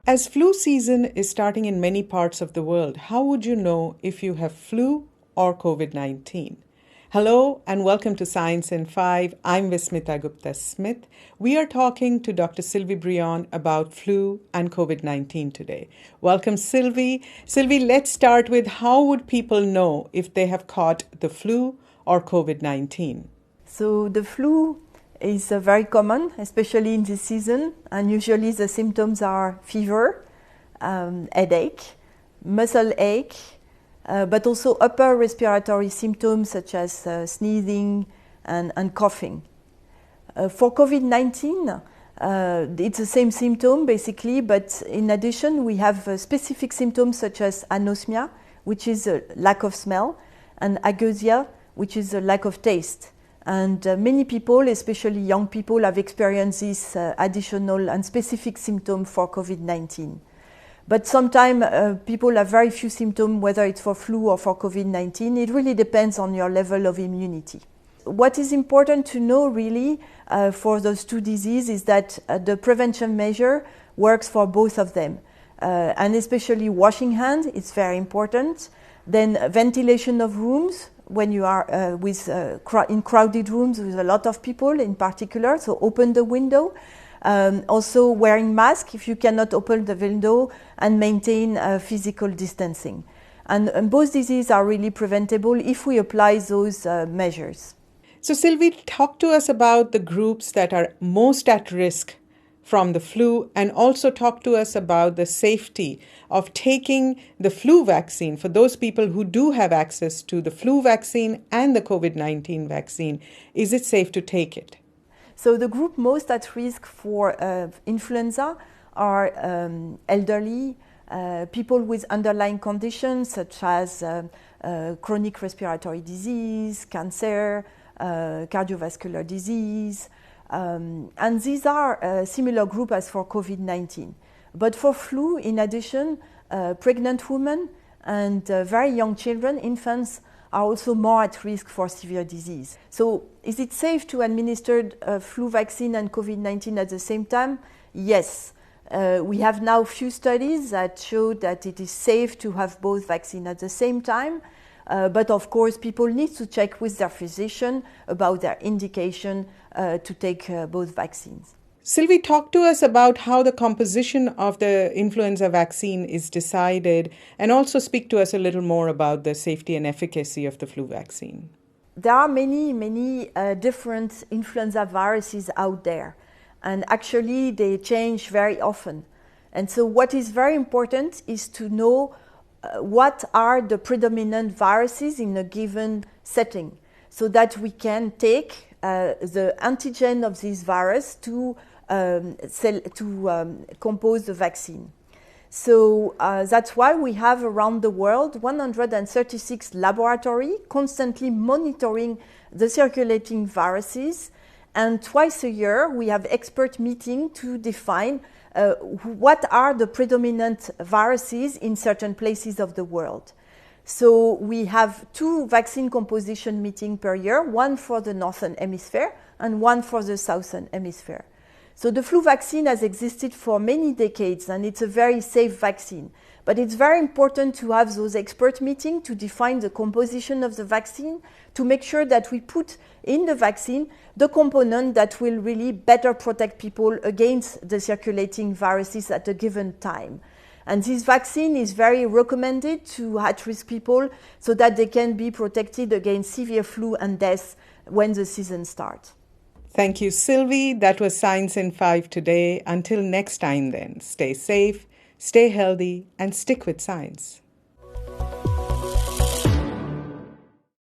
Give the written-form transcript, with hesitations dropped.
As flu season is starting in many parts of the world, how would you know if you have flu or COVID-19? Hello and welcome to Science in 5. I'm Vismita Gupta-Smith. We are talking to Dr. Sylvie Brion about flu and COVID-19 today. Welcome, Sylvie. Sylvie, let's start with how would people know if they have caught the flu or COVID-19? So the flu is very common, especially in this season, and usually the symptoms are fever, headache, muscle ache, but also upper respiratory symptoms such as sneezing and coughing. For COVID-19, it's the same symptom basically, but in addition we have specific symptoms such as anosmia, which is a lack of smell, and ageusia, which is a lack of taste. And many people, especially young people, have experienced this additional and specific symptom for COVID-19. But sometimes people have very few symptoms, whether it's for flu or for COVID-19. It really depends on your level of immunity. What is important to know really for those two diseases is that the prevention measure works for both of them. And especially washing hands, it's very important. Then ventilation of rooms, when you are in crowded rooms with a lot of people in particular, so open the window. Also wearing mask if you cannot open the window, and maintain physical distancing. And both diseases are really preventable if we apply those measures. So Sylvie, talk to us about the groups that are most at risk from the flu, and also talk to us about the safety of taking the flu vaccine for those people who do have access to the flu vaccine and the COVID-19 vaccine. Is it safe to take it? So the group most at risk for influenza are elderly, people with underlying conditions such as chronic respiratory disease, cancer, cardiovascular disease, and these are a similar group as for COVID-19. But for flu, in addition, pregnant women and very young children, infants, are also more at risk for severe disease. So is it safe to administer a flu vaccine and COVID-19 at the same time? Yes. We have now few studies that show that it is safe to have both vaccines at the same time. But of course, people need to check with their physician about their indication to take both vaccines. Sylvie, talk to us about how the composition of the influenza vaccine is decided, and also speak to us a little more about the safety and efficacy of the flu vaccine. There are many different influenza viruses out there, and actually they change very often. And so what is very important is to know what are the predominant viruses in a given setting, so that we can take the antigen of this virus to compose the vaccine. So that's why we have around the world 136 laboratories constantly monitoring the circulating viruses, and twice a year we have expert meetings to define what are the predominant viruses in certain places of the world. So we have 2 vaccine composition meetings per year, one for the Northern Hemisphere and one for the Southern Hemisphere. So the flu vaccine has existed for many decades, and it's a very safe vaccine. But it's very important to have those expert meetings to define the composition of the vaccine, to make sure that we put in the vaccine the component that will really better protect people against the circulating viruses at a given time. And this vaccine is very recommended to at-risk people so that they can be protected against severe flu and death when the season starts. Thank you, Sylvie. That was Science in 5 today. Until next time then, stay safe, stay healthy, and stick with science.